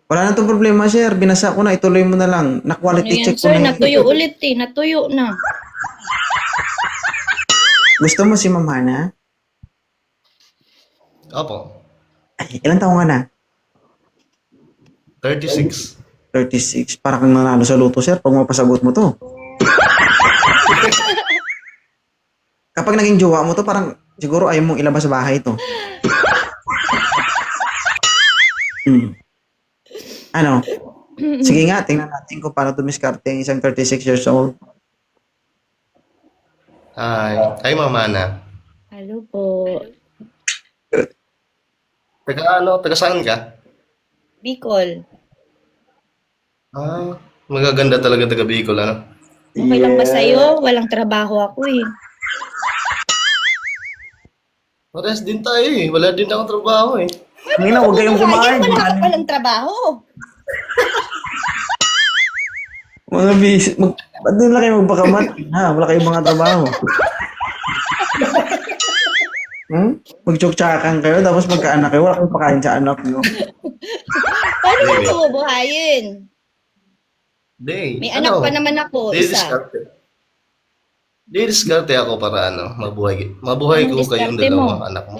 Wala na itong problema, sir. Binasa ko na. Ituloy mo na lang. Ano Na-quality yan, check ko sir? na yan. Natuyo ulit eh. Natuyo na. Gusto mo si Ma'am Hana? Opo. Ay, ilang taong ka na? 36. 36. Para kang nanalo sa luto, sir. Pag mapasagot mo to. Kapag naging jowa mo to, parang siguro ayaw mong ilabas sa bahay to. Ano? Sige nga, tingnan natin kung paano dumiskarte ang isang 36 years old. Ay, Mama na. Hello po. Taga saan ka? Bicol. Ah, magaganda talaga taga Bicol, ano? Okay lang ba sa'yo? Walang trabaho ako eh. Pares din tayo eh. Wala din akong trabaho eh. Hindi na, huwag kayong kumain. Wala ka palang trabaho. Mga bis... Ba't din lang kayo magpakamat? Ha, wala kayong mga trabaho. Magtsuktsakan kayo, tapos magkaanak kayo, wala kayong pakain sa anak nyo. Paano mo ito bubuhayin? Day. May anak pa naman ako, isa. Didiskarte ako para mabuhay ko Anong kayong diskarte mo? dalawang anak mo.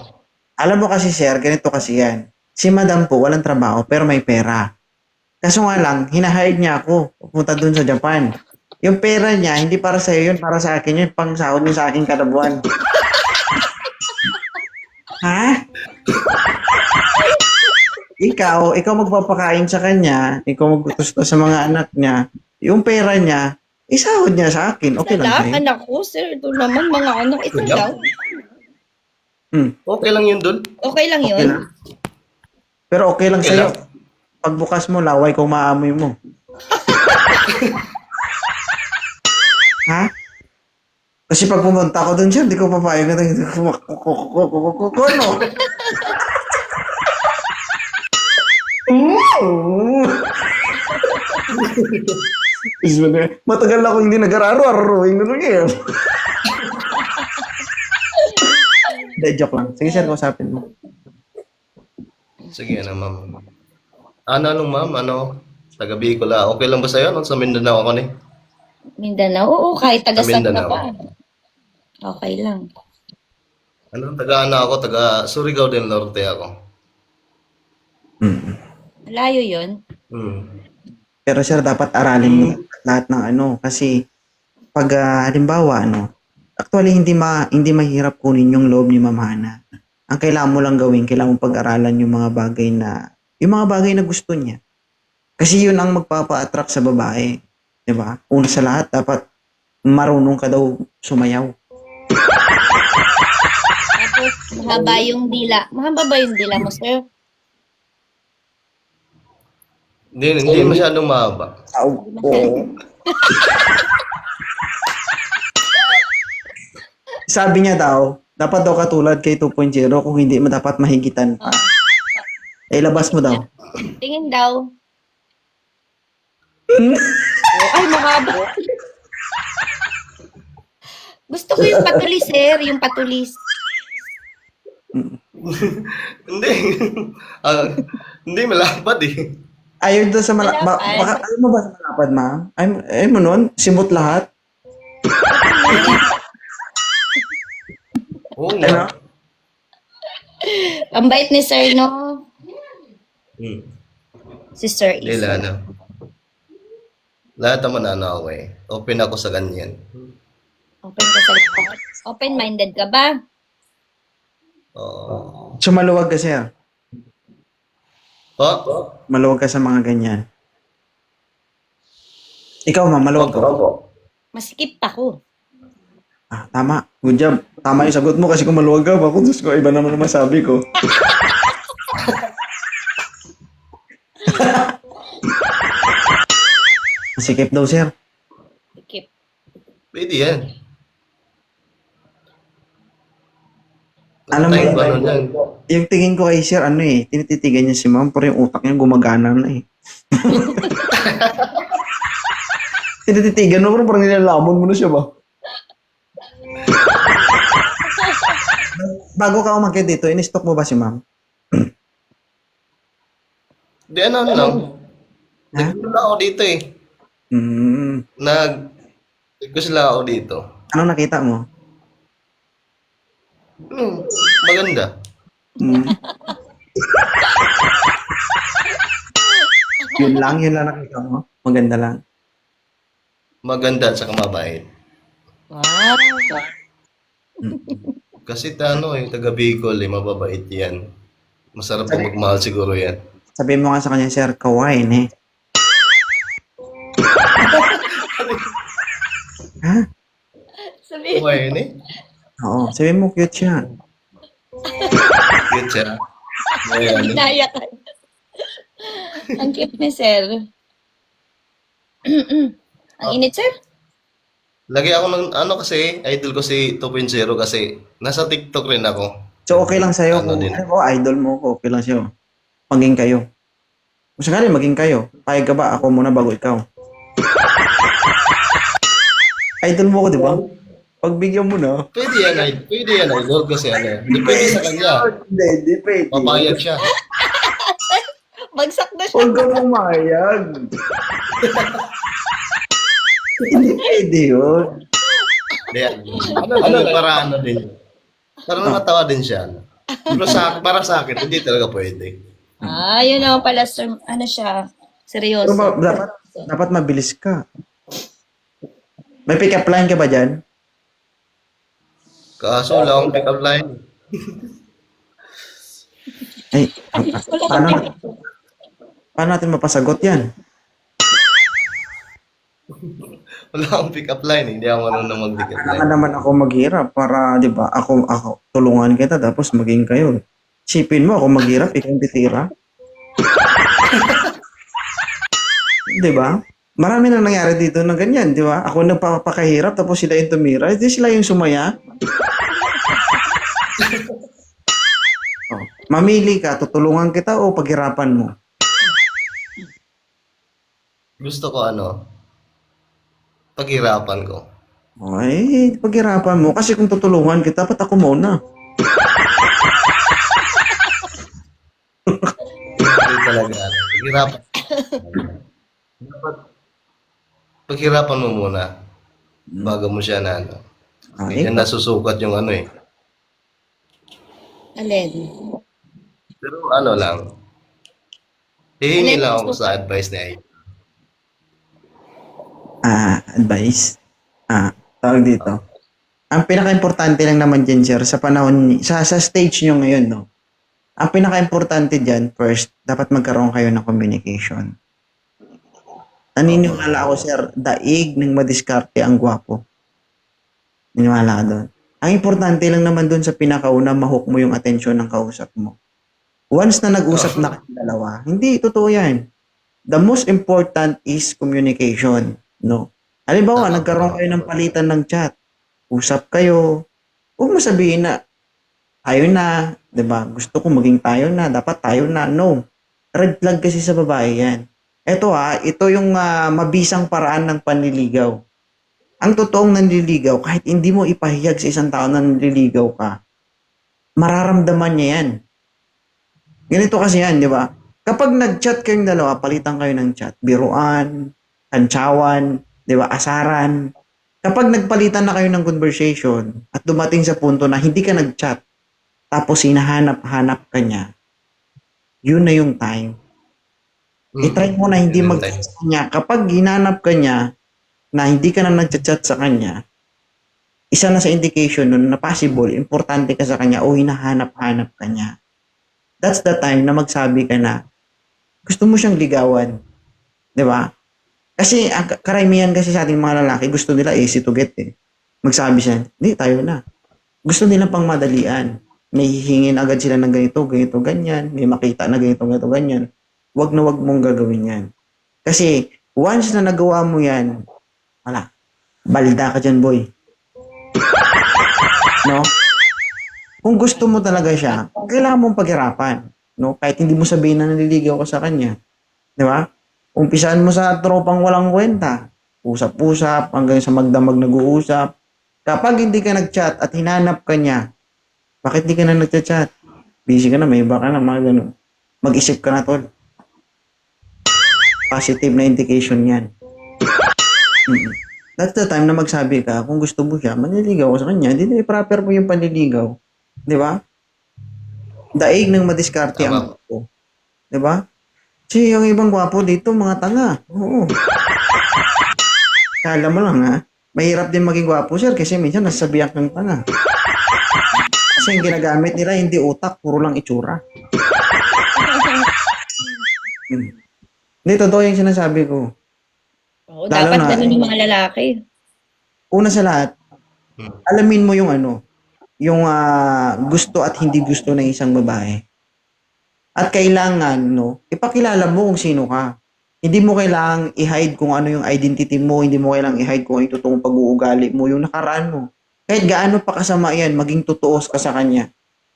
Alam mo kasi, sir, ganito kasi yan. Si madam po, walang trabaho, pero may pera. Kaso nga lang, hinahayag niya ako, pupunta dun sa Japan. Yung pera niya, hindi para sa'yo yun, para sa akin yun, pang sahod mo sa akin kada buwan. Ha? Ikaw magpapakain sa kanya, ikaw magtutustos sa mga anak niya, yung pera niya, isahod niya sa akin. Okay lang Lang, sa'yo. anak ko, sir. Ito naman, mga anak. Ito Kuya. lang. Okay lang yun dun. Okay lang Okay yun. lang. Pero okay lang Okay sa'yo. lang. Pagbukas mo, laway kung maamoy mo. Ha? Kasi pag pumunta ko dun siya, hindi ko papayag na ano? Matagal ako hindi nag-araro-araro. Yung gano'n yan. Hindi, joke lang. Sige, sir, kausapin mo. Sige na, ma'am. Anong ma'am? Taga Bicol ah. Okay lang ba sa'yo? Sa Mindanao ako ni? Mindanao, oo, kahit taga Sa saan ka Mindanao. pa. Okay lang. Taga ako? Taga Surigao del Norte ako. Malayo yun. Pero sir, dapat aralin mo lahat ng ano. Kasi, pag halimbawa, actually, hindi mahirap kunin yung loob ni Ma'am Hana. Ang kailangan mo lang gawin, kailangan mo pag-aralan yung mga bagay na gusto niya. Kasi yun ang magpapa-attract sa babae. 'Di ba? Una sa lahat, dapat marunong ka daw sumayaw. Tapos, mahaba yung dila. Mahaba ba yung dila mo, sir? Hindi masyadong mahaba. Sabi niya daw, dapat daw katulad kay 2.0 kung hindi mo dapat mahigitan pa. Labas mo daw. Tingin daw. Ay, mahaba. Gusto ko yung patulis, sir. Yung patulis. Hindi. Hindi malapad eh. Ayaw daw sa Malapad. ayaw mo ba sa malapad, ma'am? Ayaw mo nun? Simot lahat? Oo Ano? nga. Ang bait ni sir, no? Si Sir Hindi Isa. Lahat naman ako eh. Open ako sa ganyan. Open ka sa lahat. Open-minded ka ba? Oo. So maluwag ka, sir. Maluwag ka sa mga ganyan. Ikaw, ma'am, maluwag ka. Masikip ako. Tama. Good job. Tama yung sagot mo kasi kung maluwag ka, ako, Diyos ko, iba naman ang masabi ko. Sikip daw, sir. Sikip. Pwede yan. Alam mo, Tayong ano dyan. yung tingin ko kay sir, tinititigan niya si ma'am, pero yung utak niya gumagana na eh. Tinititigan mo, pero parang nilalamon mo na siya ba? Bago ka umakyat dito, in-stock mo ba si ma'am? Di ano lang. Ha? Nagkula ako dito eh. Hmm. Nagkusla ako dito. Anong nakita mo? Maganda. Hmm. Yun lang nakita mo. Maganda lang. Maganda at saka mabait. Wow. Hmm. Kasi yung taga Bicol eh, mababait yan. Masarap po magmahal siguro yan. Sabihin mo nga sa kanya, sir, kawain eh. Ha? Sabi, Okay, yun eh. Oo. Sabihin mo, cute siya. Cute siya. Ayan. naya ka. Ang cute ni sir. Ang init, sir? Lagi ako ng, kasi, idol ko si 2.0 kasi nasa TikTok rin ako. So, okay lang sa'yo. Ano Kung din. idol mo ko, okay lang sa'yo. Maging kayo. Kung sakali, maging kayo. Payag ka ba? Ako muna bago ikaw. Idol mo ko, di ba? Pagbigyan mo na. Pwede yan, idol, kasi depende sa kanya. Hindi pwede. Papayag siya. Bagsak na siya. Huwag kang umayag. Hindi pwede yun. Para din. Para matawa din siya. Pero para sa akin, hindi talaga pwede. Yun naman pala, sir. Ano siya? Seryoso. Pero dapat mabilis ka. May pick-up line ka ba dyan? Kaso lang, pick up line. Ay, paano natin mapasagot yan? Wala akong pick up line. Hindi ako marunong mag-pick up line. Kailangan naman ako maghirap para, di ba, ako, tulungan kita tapos maging kayo. Sipin mo, ako maghirap, ikaw yung titira. Di ba? Marami nang nangyari dito na ganyan, di ba? Ako nagpapakahirap tapos sila yung tumira. Hindi sila yung sumaya. Oh, mamili ka, tutulungan kita o paghirapan mo? Gusto ko paghirapan ko. Ay, paghirapan mo. Kasi kung tutulungan kita, dapat ako muna. Hindi talaga. Paghirapan. Dapat paghirapan mo muna bago mo siya na Ay, Yan nasusukat yung eh. Alin? Pero lang. Hihingi lang ako sa advice ni Ay. advice. Tawag dito. Ang pinaka-importante lang naman dyan, sir, sa panahon, sa stage nyo ngayon, no? Ang pinaka-importante dyan, first, dapat magkaroon kayo ng communication. Naniniwala ako, sir, daig ng madiskarte ang gwapo. Naniniwala ka doon. Ang importante lang naman doon sa pinakauna, mahook mo yung atensyon ng kausap mo. Once na nag-usap na kayong dalawa, hindi, totoo yan. The most important is communication, no? Halimbawa, nagkaroon kayo ng palitan ng chat. Usap kayo. Huwag mo sabihin na, tayo na, 'di ba? Gusto ko maging tayo na, dapat tayo na. No. Red flag kasi sa babae 'yan. Ito yung mabisang paraan ng panliligaw. Ang totoong nanliligaw, kahit hindi mo ipahayag sa isang tao na nanliligaw ka, mararamdaman niya 'yan. Ganito kasi 'yan, 'di ba? Kapag nag-chat kayong dalawa, palitan kayo ng chat, biruan, kantsawan, 'di ba? Asaran. Kapag nagpalitan na kayo ng conversation at dumating sa punto na hindi ka nag-chat, tapos hinahanap-hanap ka niya, yun na yung time. I-try mo na hindi Yun yung mag-chat sa kanya. Kapag hinanap ka niya na hindi ka na nag-chat sa kanya, isa na sa indication nun na possible, importante ka sa kanya o hinahanap-hanap ka niya. That's the time na magsabi ka na gusto mo siyang ligawan. 'Di ba? Kasi karamihan kasi sa ating mga lalaki, gusto nila easy to get eh. Magsabi siya, hindi, tayo na. Gusto nila pang madalian. May hihingin agad sila ng ganito, ganyan. May makita na ganito, ganyan. Wag na wag mong gagawin yan. Kasi once na nagawa mo yan, wala. Balda ka dyan, boy. No? Kung gusto mo talaga siya, kailangan mong paghirapan. No? Kahit hindi mo sabihin na naliligaw ka sa kanya. Di ba? Umpisahan mo sa tropang walang kwenta. Usap-usap, hanggang sa magdamag nag-uusap. Kapag hindi ka nag-chat at hinanap ka niya, bakit hindi ka na nag-chat? Busy ka na, may iba ka na, mga ganun. Mag-isip ka na, tol. Positive na indication yan. Mm. That's the time na magsabi ka, kung gusto mo siya, manliligaw ka sa kanya, hindi proper mo yung panliligaw. Di ba? Daig ng madiskarte ang Tama. gwapo. Di ba? Kasi yung ibang gwapo dito, mga tanga. Oo. Kala mo lang ha, mahirap din maging gwapo sir kasi minsan nasasabihan kang tanga. Kasi yung ginagamit nila hindi utak, puro lang itsura. Hindi, totoo yung sinasabi ko. Oo, Lalo dapat na, ganun yung mga lalaki. Una sa lahat, alamin mo yung yung gusto at hindi gusto ng isang babae. At kailangan, ipakilala mo kung sino ka. Hindi mo kailangang i-hide kung ano yung identity mo, hindi mo kailangang i-hide kung ano yung totoong pag-uugali mo, yung nakaraan mo. Kahit gaano pa kasama yan, maging totoo ka sa kanya.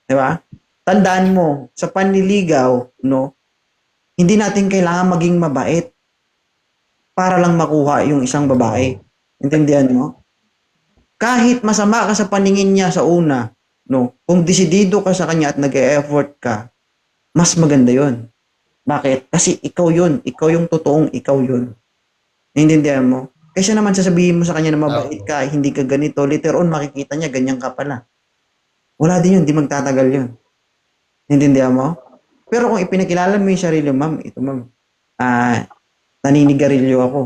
Di ba? Tandaan mo, sa panliligaw, hindi natin kailangan maging mabait para lang makuha yung isang babae. Intindihan mo? Kahit masama ka sa paningin niya sa una, kung desidido ka sa kanya at nag-e-effort ka, mas maganda yon. Bakit? Kasi ikaw yun. Ikaw yung totoong ikaw yun. Intindihan mo? Kaysa naman sasabihin mo sa kanya na mabait ka, hindi ka ganito, later on makikita niya, ganyan ka pala. Wala din yun, di magtatagal yun. Intindihan mo? Pero kung ipinakilala mo yung sarili, ma'am, ito ma'am, naninigarilyo ako.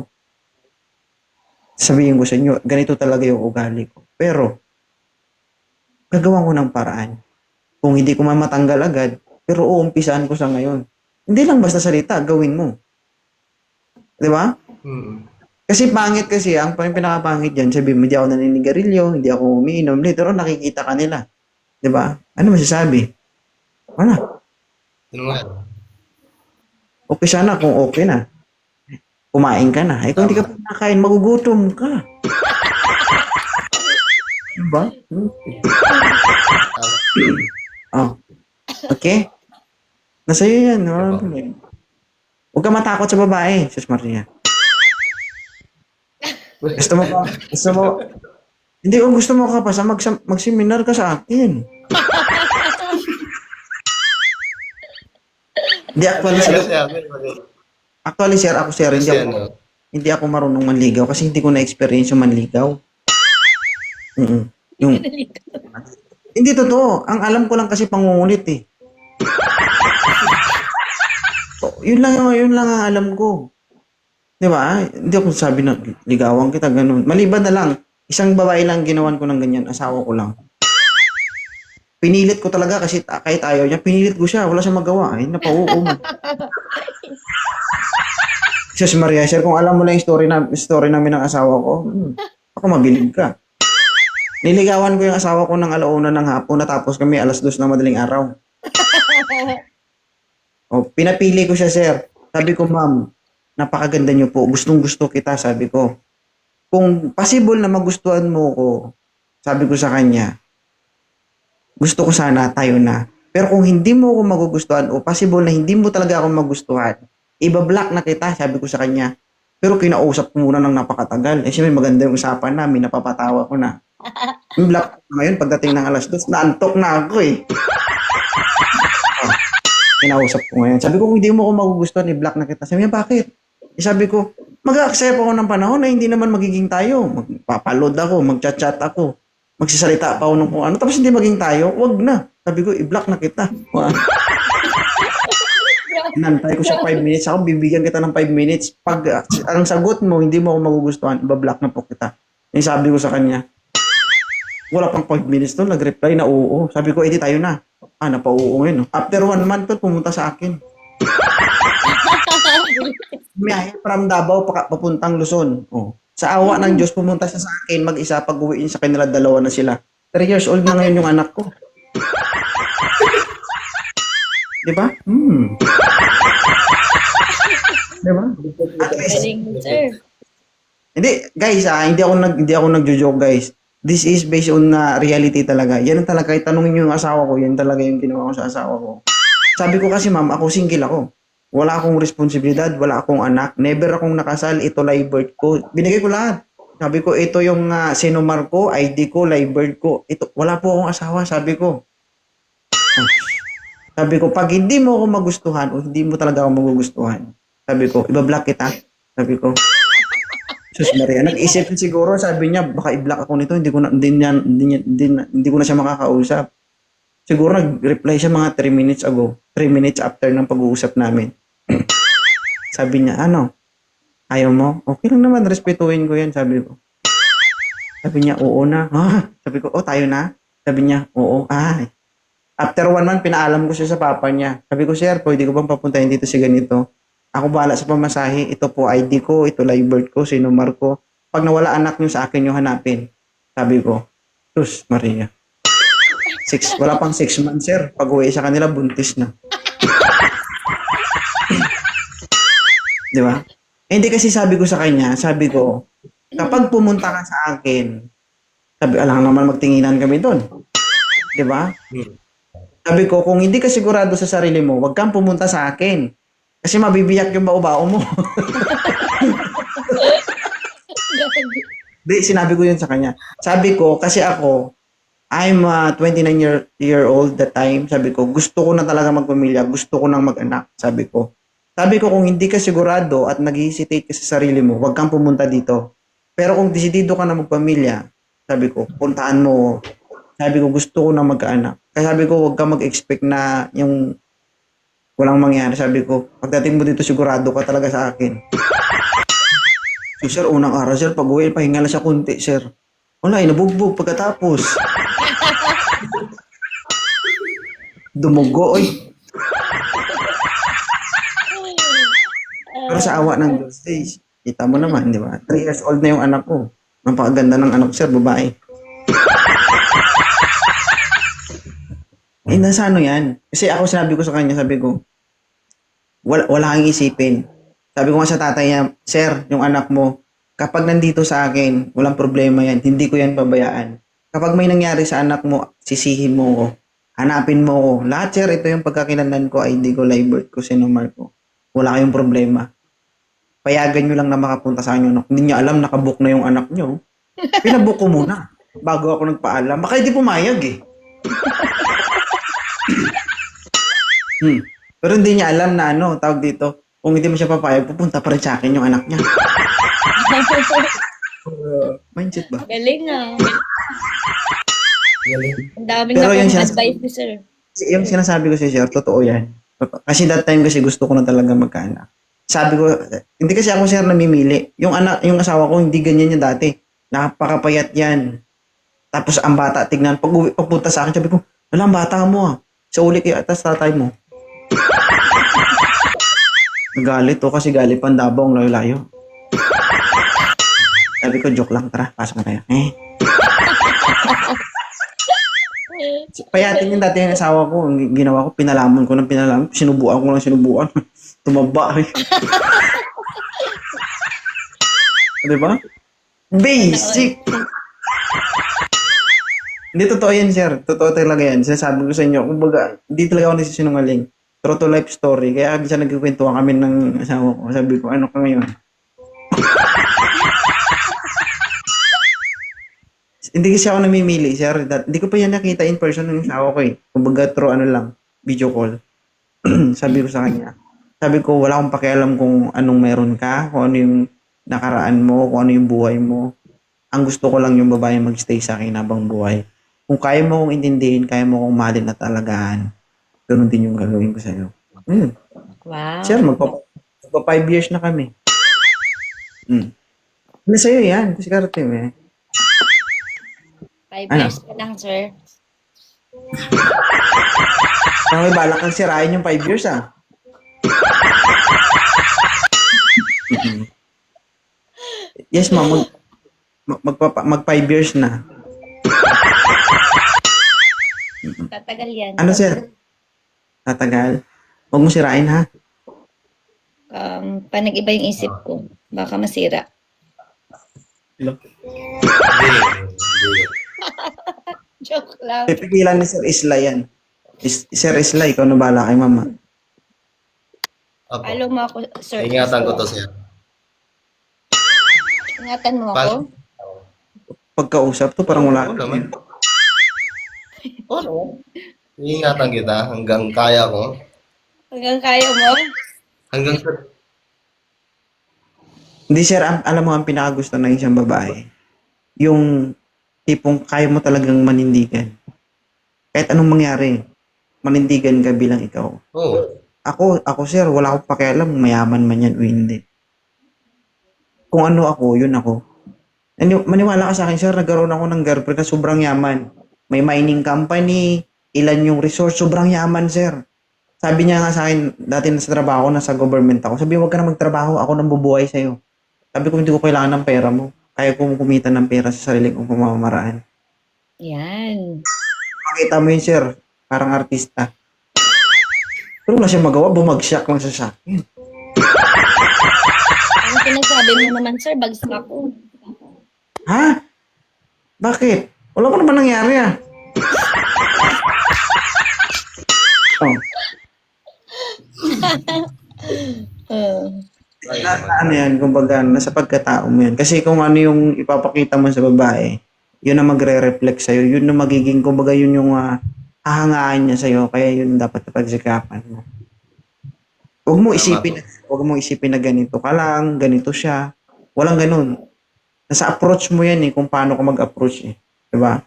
Sabihin ko sa inyo, ganito talaga yung ugali ko. Pero, gagawan ko ng paraan. Kung hindi ko man matanggal agad, pero uumpisahan ko sa ngayon. Hindi lang basta salita, gawin mo. Di ba? Kasi pangit kasi, ang pinakapangit dyan, sabihin mo, hindi ako naninigarilyo, hindi ako umiinom, later on nakikita ka nila. Di ba? Ano masasabi? Wala. Yun nga. Okay sana kung okay na. Kumain ka na. Eh kung hindi ka pa nakain, magugutom ka. Diba? Oh. Okay? Nasa iyo yan. Huwag ka matakot sa babae, Sus Maria. Gusto mo ka? Gusto mo? Hindi, kung gusto mo ka pa, mag-seminar ka sa akin. Hindi, actually, sir, ako, sir, hindi ako marunong manligaw kasi hindi ko na-experience yung manligaw. Yung, hindi totoo. Ang alam ko lang kasi pangungulit eh. Yun lang ang alam ko. Di ba? Hindi ako sabi na ligawan kita, ganun. Maliban na lang, isang babae lang ginawan ko ng ganyan, asawa ko lang. Pinilit ko talaga kasi kahit ayaw niya, pinilit ko siya, wala siyang magawa. Ay, napauum. Sus Maria, sir, kung alam mo lang yung story namin ng asawa ko, ako mabilib ka. Niligawan ko yung asawa ko ng 1:00 ng hapon, natapos kami 2:00 ng madaling araw. Pinapili ko siya, sir. Sabi ko, ma'am, napakaganda niyo po. Gustong-gusto kita, sabi ko. Kung possible na magustuhan mo ko, sabi ko sa kanya, gusto ko sana tayo na. Pero kung hindi mo ako magugustuhan o possible na hindi mo talaga ako magustuhan, iba-block na kita, sabi ko sa kanya. Pero kinausap ko muna ng napakatagal. Eh, siyempre maganda yung usapan namin, napapatawa ko na. Yung block ko ngayon, pagdating ng 2:00, naantok na ako eh. Kinausap ko ngayon. Sabi ko, kung hindi mo ako magugustuhan, i-block na kita. Sabi niya, bakit? Sabi ko, mag-accept ako ng panahon na hindi naman magiging tayo. Magpapaload ako, mag-chat-chat ako. Magsisalita pa ako ng kung ano. Tapos hindi maging tayo, wag na. Sabi ko, i-block na kita. Nantay ko siya 5 minutes. Ako, bibigyan kita ng 5 minutes. Pag ang sagot mo, hindi mo ako magugustuhan, i-block na po kita. Yung sabi ko sa kanya, wala pang 5 minutes to, nag-reply na oo. Sabi ko, edi tayo na. Napauo ngayon. No? After 1 month to, pumunta sa akin. Miyahe from Davao papuntang Luzon. Sa awa ng Diyos, pumunta siya sa akin mag-isa. Pag-uwiin sa kanila, 2 na sila. 3 years old na ngayon yung anak ko. Diba? Diba? At least, Sir. hindi, guys, hindi ako nagjo-joke, guys. This is based on reality talaga. Yan ang talaga, tanungin niyo yung asawa ko, yan talaga yung ginawa ko sa asawa ko. Sabi ko kasi, ma'am, ako single ako. Wala akong responsibilidad, wala akong anak, never akong nakasal, ito live birth ko. Binigay ko lahat. Sabi ko, ito yung sinumar ko, ID ko, live birth ko. Ito, wala po akong asawa, sabi ko. Sabi ko, pag hindi mo ako magustuhan o hindi mo talaga ako magugustuhan, Sabi ko, ibablock kita. Sabi ko, Sus Maria, nag-isip siguro, sabi niya, baka i-block ako nito, hindi ko na siya makakausap. Siguro nag-reply siya mga 3 minutes ago, 3 minutes after ng pag-uusap namin. Sabi niya, ano, ayaw mo? Okay lang naman, respetuhin ko yan, sabi ko. Sabi niya, oo na. Ah, sabi ko, oh, tayo na? Sabi niya, oo. Ay. After 1 month, pinaalam ko siya sa papa niya. Sabi ko, sir, pwede ko bang papuntahin dito si ganito? Ako bahala sa pamasahe. Ito po ID ko, ito live birth ko, sinumar ko. Pag nawala anak niyo sa akin, yung hanapin. Sabi ko, Sus Maria. Wala pang 6 months, sir. Pag uwi sa kanila, buntis na. Di ba? Eh, hindi kasi sabi ko sa kanya, sabi ko, kapag pumunta ka sa akin, sabi, alang naman magtinginan kami doon. Di ba? Sabi ko, kung hindi ka sigurado sa sarili mo, wag kang pumunta sa akin. Kasi mabibiyak yung bao-bao mo. Di, sinabi ko yun sa kanya. Sabi ko, kasi ako, I'm 29 year old that time. Sabi ko, gusto ko na talaga magpamilya. Gusto ko nang mag-anak. Sabi ko, kung hindi ka sigurado at nag-hesitate ka sa sarili mo, wag kang pumunta dito. Pero kung desidido ka na magpamilya, sabi ko, puntaan mo. Sabi ko, gusto ko na magkaanak. Kaya sabi ko, wag kang mag-expect na yung walang mangyari. Sabi ko, pagdating mo dito, sigurado ka talaga sa akin. So, sir, unang araw, sir, pag-uwi, pahinga na siya kunti, sir. Wala, inabugbog pagkatapos. Dumugo, oy. Pero sa awa ng Diyos, kita mo naman, di ba? 3 years old na yung anak ko. Napakaganda ng anak ko, sir, babae. Eh, nasa ano yan? Kasi ako sinabi ko sa kanya, sabi ko, wala kang isipin. Sabi ko nga sa tatay niya, sir, yung anak mo, kapag nandito sa akin, walang problema yan. Hindi ko yan babayaan. Kapag may nangyari sa anak mo, sisihin mo ko. Hanapin mo ko. Lahat, sir, ito yung pagkakilanlan ko, ID ko, live birth ko, sinumar ko. Wala kayong problema. Payagan nyo lang na makapunta sa inyo. Hindi niya alam, nakabook na yung anak nyo. Pinabook ko muna. Bago ako nagpaalam. Baka hindi pumayag eh. Pero hindi niya alam na ano, tawag dito. Kung hindi mo siya papayag, pupunta pa rin sa akin yung anak niya. Mindset ba? Galing ah. Ang daming Pero yung advice ni sir. Yung sinasabi ko si sir, totoo yan. Kasi that time kasi gusto ko na talaga magkaanak. Sabi ko, hindi kasi ako sir namimili. Yung asawa ko, hindi ganyan yan dati. Napakapayat yan. Tapos ang bata, tignan, pagpunta sa akin, sabi ko, wala, ang bata mo ah. Sa uli kayo atas tatay mo. Nagalit to kasi galit pang Davao ang layo-layo. Sabi ko, joke lang, tara, pasok na tayo. Payatin yung dati yung asawa ko. Ang ginawa ko, pinalaman ko ng pinalaman. Sinubuan ko ng sinubuan. Tumaba eh. Diba? Basic! Hindi totoo yan, sir. Totoo talaga yan. Sinasabi ko sa inyo, kumbaga, hindi talaga ako nagsisinungaling. True to life story. Kaya minsan nagkikwentuhan kami ng asawa ko. Sabi ko, ano ka ngayon? Hindi kasi ako namimili, sir. Hindi ko pa yan nakita in person ng asawa ko eh. Kumbaga, through ano lang, video call. Sabi ko sa kanya. Sabi ko, wala akong pakialam kung anong meron ka, kung ano yung nakaraan mo, kung ano yung buhay mo. Ang gusto ko lang yung babae magstay sa akin habang buhay. Kung kaya mo kong intindihin, kaya mo kong mahalin at alagaan, ganoon din yung gagawin ko sa'yo. Wow. Sir, magpa 5 years na kami. Ano sa'yo yan? Kasi karating eh. 5 Ano? years pa lang, sir. Kung may balak kang sirain yung 5 years ah. Yes, ma'am. Mag 5 years na. Tatagal yan. Ano, sir? Tatagal. Huwag mo sirain, ha? Pa nag-iba yung isip ko. Baka masira. Hindi. Joke lang. Pipigilan ni Sir Isla yan. Sir Isla, ikaw na bahala kay mama. Apo. Follow mo ako, sir. Ingatan ko to, sir. Ingatan mo ako? Pagkausap to, parang wala. Oo naman. Oo. Iingatan kita hanggang kaya ko. Hanggang kaya mo? Hanggang Hindi, sir, alam mo, ang pinakagusto ng isang babae, yung tipong kaya mo talagang manindigan. Kahit anong mangyari, manindigan ka bilang ikaw. Oo. Ako, sir, wala akong pakialam, mayaman man yan o hindi. Kung ano ako, yun ako. Maniwala ka sa akin, sir, nagkaroon ako ng girlfriend na sobrang yaman. May mining company, ilan yung resort, sobrang yaman, sir. Sabi niya nga sa akin, dati nasa trabaho, nasa government ako. Sabi, huwag ka na magtrabaho, ako nang bubuhay sa'yo. Sabi ko, hindi ko kailangan ng pera mo. Kaya ko kumita ng pera sa sarili kong pamamaraan. Yan. Makita mo yun, sir, parang artista. Pero wala siya magawa, bumagsak lang siya sa akin. Ang pinagsabi mo naman, sir, bagsak ako. Ha? Bakit? Wala pa naman nangyari ah. Oh, ano yan, kumbaga, nasa pagkatao mo yan. Kasi kung ano yung ipapakita mo sa babae, yun ang magre-reflect sa'yo. Yun ang magiging, kumbaga, yun yung hahangaan niya sa'yo. Kaya yun dapat pagsikapan mo. Huwag mo isipin na ganito ka lang, ganito siya. Walang ganun. Nasa approach mo yan kung paano ka mag-approach Diba?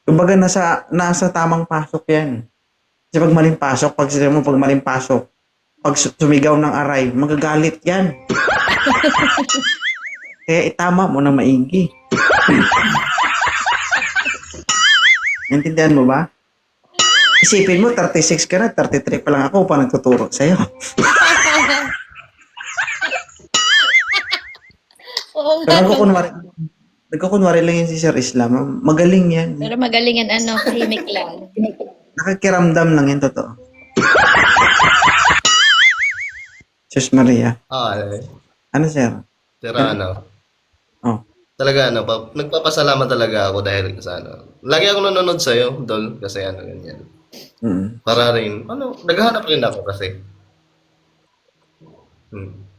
Kumbaga, nasa tamang pasok yan. Kasi pag maling pasok, pag maling pasok, pag sumigaw ng aray, magagalit yan. Kaya itama mo na maigi. Naintindihan mo ba? Isipin mo, 36 ka na, 33 pa lang ako pa nagtuturo sa'yo. Oo Pero nga. nagkukunwari lang yan si Sir Islam. Magaling yan. Pero magaling yan, tahimik lang. Nakakiramdam lang yan, totoo. Sus Maria. Ano, sir? Pero Oh. talaga nagpapasalamat talaga ako dahil sa lagi ako nanonood sa'yo, Dol, kasi ganyan. Mm. Para rin, naghahanap rin ako kasi.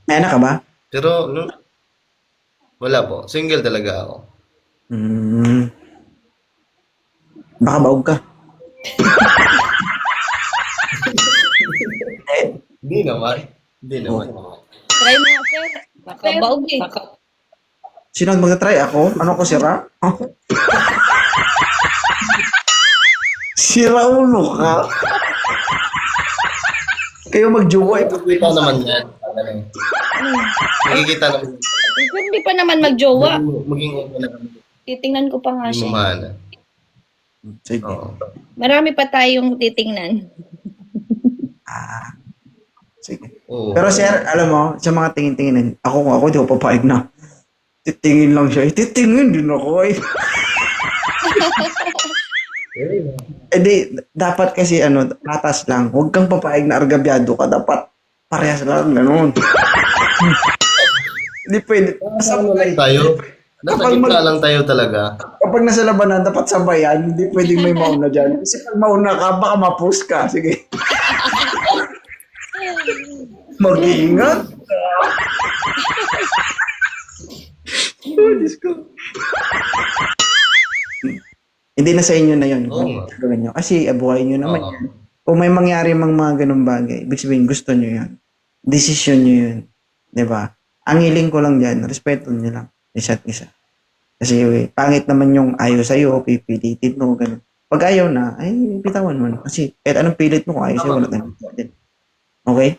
May anak ka ba? Pero, wala po. Single talaga ako. Baka baog ka. Hindi naman. Try mo nga, sir. Baka baog eh. Sino ang magta-try? Ako? Ano ko, sira? Oh. Sira ulo ka. Kayo mag-jowa. Nakikita naman yan. Nakikita naman. Hindi pa naman magjowa. Maging okay na kami. Titingnan ko pa nga Hindi siya. mo mahal. Sige. Oo. Marami pa tayong titingnan. Sige. Oo. Pero sir, alam mo, sa mga tingin-tingin, ako di ko papayag na. Titingin lang siya. Titingin din ako di, dapat kasi patas lang. Huwag kang papayag na argabyado ka. Dapat parehas lang, ganun. Hindi pwede. Tayo. Nasa gitna lang tayo talaga. Kapag nasa labanan, dapat sabayan. Hindi pwedeng may mauna dyan. Kasi pag mauna ka, baka ma-post ka. Sige. Mag-iingat. Oh, Diyos ko. Hindi na sa inyo na yun. Oo nga. Gawin nyo. Kasi buhay nyo naman Oo. yan. Kung may mangyari mang mga ganung bagay, ibig sabihin gusto nyo yan. Desisyon nyo yun. Diba? Ang hiling ko lang dyan, respeto nyo lang. Isa't isa. Kasi pangit naman yung ayaw sa'yo, pipilitin mo, ganun. Pag ayaw na, ay bitawan mo na. Kasi kahit anong pilit mo, kung ayaw sa'yo, wala tayong pilit. Okay?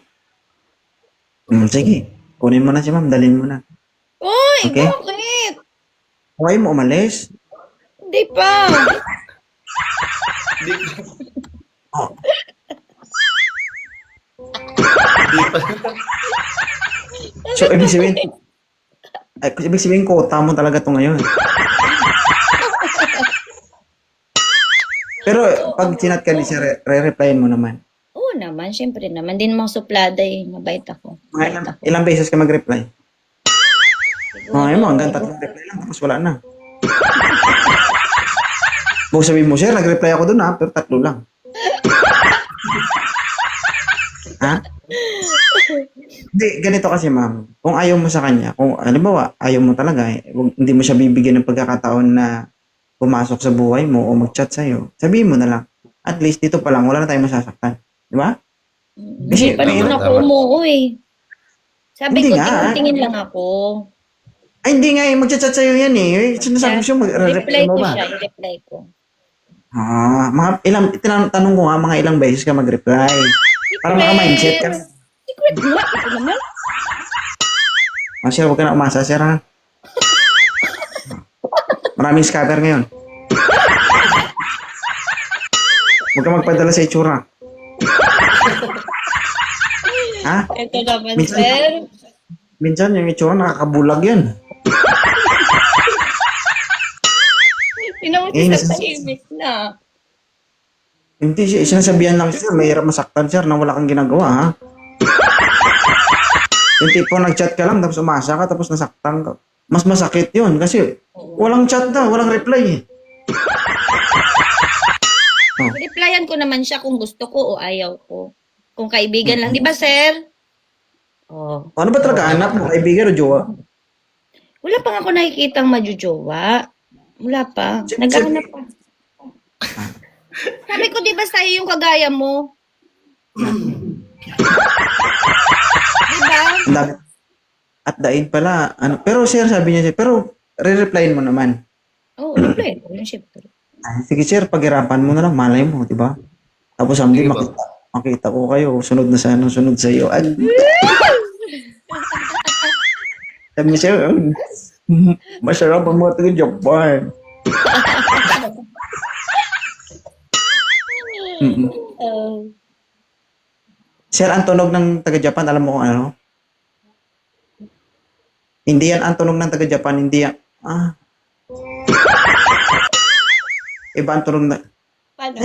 Sige. Kunin mo na si ma'am, dalhin mo na. Uy, Okay. bakit? Kung ayaw mo umalis, Hindi pa. oh, Hindi pa. so ibig sabihin kota mo talaga to ngayon. Pero pag chinat ka ni sir, re-replyin mo naman. Oo naman, syempre naman. Din mo suplada eh. Mabait ako. Mga ilang beses ka mag-reply? Ayun mo, hanggang 3 reply lang, tapos wala na. Kung sabihin mo, sir, nag-reply ako doon pero 3 lang. Ha? Hindi, ganito kasi ma'am. Kung ayaw mo sa kanya, kung halimbawa, ayaw mo talaga, hindi mo siya bibigyan ng pagkakataon na pumasok sa buhay mo o mag-chat sa'yo, sabihin mo na lang. At least dito pa lang, wala na tayong masasaktan. Di ba? Hindi pa naman tama, ako tama. umuwi. Sabi Hindi ko, nga. tingin lang ako. Ay, hindi nga eh. Magchat-chat sa'yo yan eh. Sinasabi ko siya, Reply mag-reply mo ko ba? siya, i-reply ko. Mga ilang, tanong ko nga, mga ilang beses ka mag-reply. Para maka-mindset ka. Secret nga, ito naman. Sir, huwag ka na umasa, sir, ha? Maraming scammer ngayon. Huwag ka magpadala sa itsura. Ha? Ito naman, Minsan- sir. Minsan yung itsura nakakabulag yan. Tinawag Eh, sa nasa- tahimik na. Hindi, sinasabihan lang sir, mahirap masaktan sir na wala kang ginagawa, ha? Yung tipo nag-chat ka lang tapos umasa ka tapos nasaktan ka. Mas masakit yun kasi walang chat na, walang reply eh. Replyan ko naman siya kung gusto ko o ayaw ko. Kung kaibigan lang, di ba, sir? Oh. Ano ba talaga hanap mo, kaibigan o jowa? Wala pa nga ako nakikitang majujowa. Wala pa. Sip, Naghahanap pa. Sabi ko, di ba sa'yo yung kagaya mo? Diba? Ang dami. At dain pala, ano, pero sir sabi niya, pero re-replyin mo naman. Oo, reply ko yun, syempre. Ay, sige sir, paghirapan mo na lang, malay mo, di ba? Tapos someday Sige ba? makita ko kayo, sunod na sa ano, sunod sa iyo. At, sabi niya sir, masarap ang mga taga-Japan. Mm-mm. Sir, ang tunog ng taga-Japan, alam mo kung ano? Hindi yan ang tunog ng taga-Japan, hindi yan. Iba ang tunog na. Paano?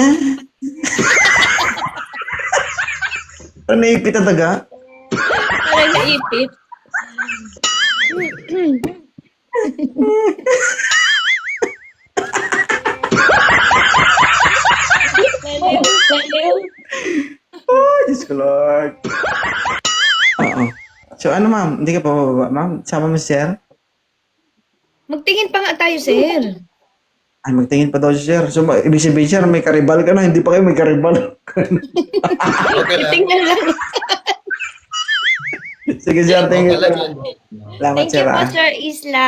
Ano naipit ang taga? Parang naipit. Baliw, baliw. Oh, Diyos ko Lord. Oo. So ano ma'am, hindi ka pa bababa ma'am? Sama mo si sir? Magtingin pa nga tayo, sir. Ay, magtingin pa daw si sir. So, ibig sabihin sir, may karibal ka na, hindi pa kayo may karibal. Okay lang. Tingnan lang. Sige sir, thank you. Okay lang yan. Salamat Thank you sir po, ah. Sir Isla.